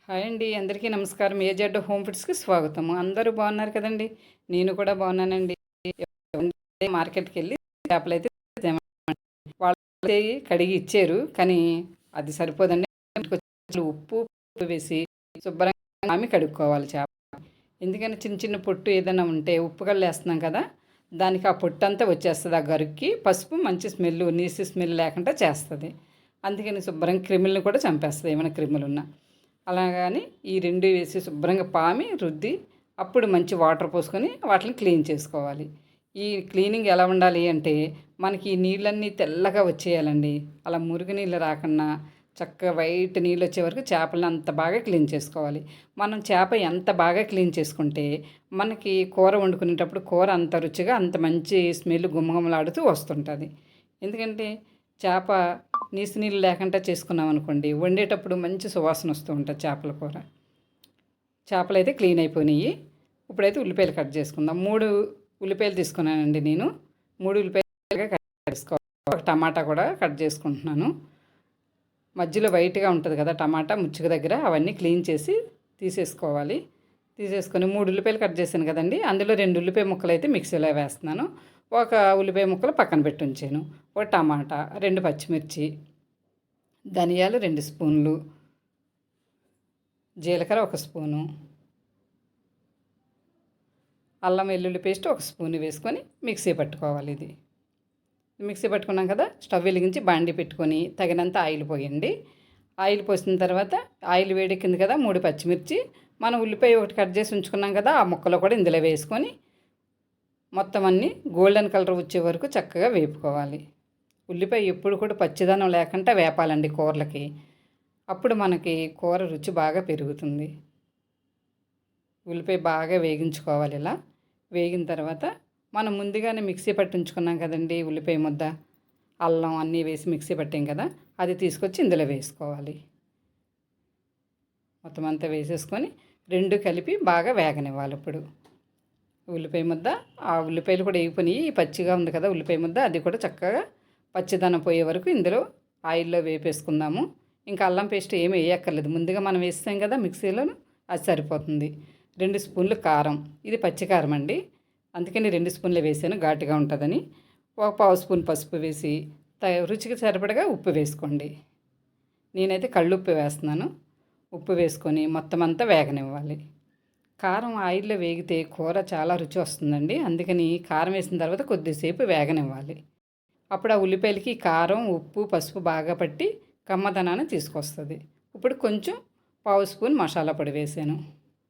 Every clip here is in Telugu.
హాయ్ అండి, అందరికీ నమస్కారం. ఏజెడ్ హోమ్ ఫుడ్స్కి స్వాగతం. అందరూ బాగున్నారు కదండి. నేను కూడా బాగున్నానండి. మార్కెట్కి వెళ్ళి చేపలు అయితే వాళ్ళు కడిగి ఇచ్చారు, కానీ అది సరిపోదండి. ఉప్పు వేసి శుభ్రంగా ఆమె కడుక్కోవాలి చేప. ఎందుకని చిన్న చిన్న పొట్టు ఏదైనా ఉంటే ఉప్పు కళ్ళు వేస్తున్నాం కదా, దానికి ఆ పొట్టు అంతా వచ్చేస్తుంది. ఆ గరుక్కి పసుపు మంచి స్మెల్, నీసి స్మెల్ లేకుండా చేస్తుంది. అందుకని శుభ్రంగా క్రిములను కూడా చంపేస్తుంది, ఏమైనా క్రిములు ఉన్నా. అలాగని ఈ రెండు వేసి శుభ్రంగా పామి రుద్ది అప్పుడు మంచి వాటర్ పోసుకొని వాటిని క్లీన్ చేసుకోవాలి. ఈ క్లీనింగ్ ఎలా ఉండాలి అంటే, మనకి ఈ నీళ్ళన్నీ తెల్లగా వచ్చేయాలండి. అలా మురుగు నీళ్ళు రాకుండా చక్కగా వైట్ నీళ్ళు వచ్చే వరకు చేపలను అంత బాగా క్లీన్ చేసుకోవాలి. మనం చేప ఎంత బాగా క్లీన్ చేసుకుంటే మనకి కూర వండుకునేటప్పుడు కూర అంత రుచిగా అంత మంచి స్మెల్ గుమగుమలాడుతూ వస్తుంటుంది. ఎందుకంటే చేప నీసు నీళ్ళు లేకుండా చేసుకున్నాం అనుకోండి, వండేటప్పుడు మంచి సువాసన వస్తూ ఉంటుంది చేపల కూర. చేపలు అయితే క్లీన్ అయిపోయినాయి. ఇప్పుడైతే ఉల్లిపాయలు కట్ చేసుకుందాం. 3 ఉల్లిపాయలు తీసుకున్నానండి నేను. 3 ఉల్లిపాయలుగా కట్ చేసుకోవాలి. ఒక టమాటా కూడా కట్ చేసుకుంటున్నాను. మధ్యలో వైట్గా ఉంటుంది కదా టమాటా ముచ్చుక దగ్గర, అవన్నీ క్లీన్ చేసి తీసేసుకోవాలి. తీసేసుకొని 3 ఉల్లిపాయలు కట్ చేశాను కదండి, అందులో 2 ఉల్లిపాయ ముక్కలు అయితే మిక్సీలో వేస్తున్నాను. ఒక ఉల్లిపాయ ముక్కలు పక్కన పెట్టి ఉంచాను. ఒక టమాటా, 2 పచ్చిమిర్చి, ధనియాలు 2 స్పూన్లు, జీలకర్ర 1 స్పూను, అల్లం వెల్లుల్లి పేస్ట్ 1 స్పూన్ వేసుకొని మిక్సీ పట్టుకోవాలి. ఇది మిక్సీ పట్టుకున్నాం కదా, స్టవ్ వెలిగించి బాండి పెట్టుకొని తగినంత ఆయిల్ పోయండి. ఆయిల్ పోసిన తర్వాత ఆయిల్ వేడెక్కింది కదా, 3 పచ్చిమిర్చి, మనం ఉల్లిపాయ ఒకటి కట్ చేసి ఉంచుకున్నాం కదా, ఆ ముక్కలు కూడా ఇందులో వేసుకొని మొత్తం అన్నీ గోల్డెన్ కలర్ వచ్చే వరకు చక్కగా వేపుకోవాలి. ఉల్లిపాయ ఎప్పుడు కూడా పచ్చిదనం లేకుండా వేపాలండి కూరలకి. అప్పుడు మనకి కూర రుచి బాగా పెరుగుతుంది. ఉల్లిపాయ బాగా వేగించుకోవాలి. ఇలా వేగిన తర్వాత మనం ముందుగానే మిక్సీ పట్టి ఉంచుకున్నాం కదండి ఉల్లిపాయ ముద్ద, అల్లం అన్నీ వేసి మిక్సీ పట్టాం కదా, అది తీసుకొచ్చి ఇందులో వేసుకోవాలి. మొత్తం అంతా వేసేసుకొని 2 కలిపి బాగా వేగనివ్వాలి. ఇప్పుడు ఉల్లిపాయ ముద్ద, ఆ ఉల్లిపాయలు కూడా వేగిపోయి పచ్చిగా ఉంది కదా ఉల్లిపాయ ముద్ద, అది కూడా చక్కగా పచ్చిదనం పోయే వరకు ఇందులో ఆయిల్లో వేపేసుకుందాము. ఇంకా అల్లం పేస్ట్ ఏమి వేయక్కర్లేదు, ముందుగా మనం వేస్తాం కదా మిక్సీలో, అది సరిపోతుంది. 2 స్పూన్లు కారం, ఇది పచ్చికారం అండి, అందుకని 2 స్పూన్లు వేసాను, ఘాటుగా ఉంటుందని. ఒక పావు స్పూన్ పసుపు వేసి రుచికి సరిపడగా ఉప్పు వేసుకోండి. నేనైతే కళ్ళుప్పు వేస్తున్నాను. ఉప్పు వేసుకొని మొత్తం అంతా వేగనివ్వాలి. కారం ఆయిల్లో వేగితే కూర చాలా రుచి వస్తుందండి, అందుకని కారం వేసిన తర్వాత కొద్దిసేపు వేగనివ్వాలి. అప్పుడు ఆ ఉల్లిపాయలకి కారం, ఉప్పు, పసుపు బాగా పట్టి కమ్మదనాన్ని తీసుకొస్తుంది. ఇప్పుడు కొంచెం పావు స్పూన్ మసాలా పొడి వేసాను,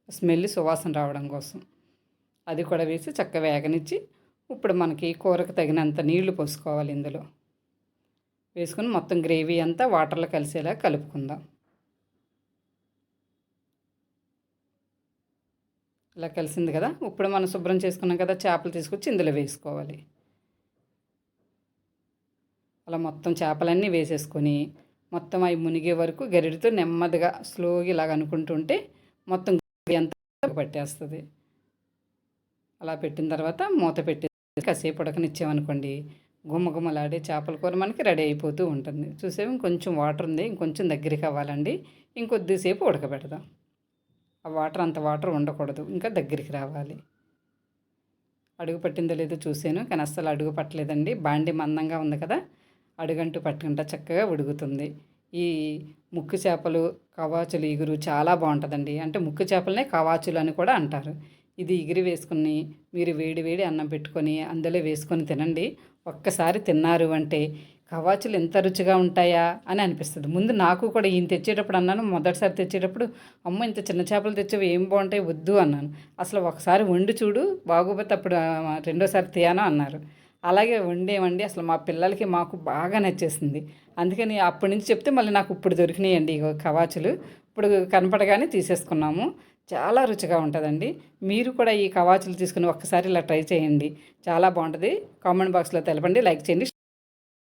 స్మెల్ సువాసన రావడం కోసం. అది కూడా వేసి చక్కగా వేగనిచ్చి ఇప్పుడు మనకి కూరకు తగినంత నీళ్లు పోసుకోవాలి. ఇందులో వేసుకొని మొత్తం గ్రేవీ అంతా వాటర్లో కలిసేలా కలుపుకుందాం. ఇలా కలిసింది కదా, ఇప్పుడు మనం శుభ్రం చేసుకున్నాం కదా చేపలు తీసుకొచ్చి ఇందులో వేసుకోవాలి. అలా మొత్తం చేపలన్నీ వేసేసుకొని మొత్తం అవి మునిగే వరకు గరిడితో నెమ్మదిగా స్లోగా ఇలాగ అనుకుంటుంటే మొత్తం అంతా పట్టేస్తుంది. అలా పెట్టిన తర్వాత మూత పెట్టి కాసేపు ఉడకనిచ్చామనుకోండి, గుమ్మగుమ్మలాడే చేపల కూర మనకి రెడీ అయిపోతూ ఉంటుంది. చూసేవి ఇంకొంచెం వాటర్ ఉంది, ఇంకొంచెం దగ్గరికి అవ్వాలండి, ఇంకొద్దిసేపు ఉడకబెడదాం. ఆ వాటర్ అంత వాటర్ ఉండకూడదు, ఇంకా దగ్గరికి రావాలి. అడుగు పట్టిందో లేదో చూసాను, కానీ అస్సలు అడుగు పట్టలేదండి. బాండి మందంగా ఉంది కదా, అడుగంటూ పట్టుకుంటా చక్కగా ఉడుకుతుంది. ఈ ముక్కు చేపలు, కవాచులు ఇగురు చాలా బాగుంటుందండి. అంటే ముక్కు చేపలనే కవాచులు అని కూడా అంటారు. ఇది ఇగిరి వేసుకుని మీరు వేడి వేడి అన్నం పెట్టుకొని అందులో వేసుకొని తినండి. ఒక్కసారి తిన్నారు అంటే కవాచులు ఎంత రుచిగా ఉంటాయా అని అనిపిస్తుంది. ముందు నాకు కూడా ఈయన తెచ్చేటప్పుడు అన్నాను, మొదటిసారి తెచ్చేటప్పుడు అమ్మ ఇంత చిన్న చేపలు తెచ్చేవి ఏం బాగుంటాయి వద్దు అన్నాను. అసలు ఒకసారి వండి చూడు, బాగోపోతే అప్పుడు రెండోసారి తీయాను అన్నారు. అలాగే వండేవండి, అసలు మా పిల్లలకి మాకు బాగా నచ్చేసింది. అందుకని అప్పటి నుంచి చెప్తే మళ్ళీ నాకు ఇప్పుడు దొరికినాయండి ఇగో కవాచులు. ఇప్పుడు కనపడగానే తీసేసుకున్నాము. చాలా రుచిగా ఉంటుందండి. మీరు కూడా ఈ కవాచులు తీసుకుని ఒక్కసారి ఇలా ట్రై చేయండి, చాలా బాగుంటుంది. కామెంట్ బాక్స్లో తెలపండి, లైక్ చేయండి.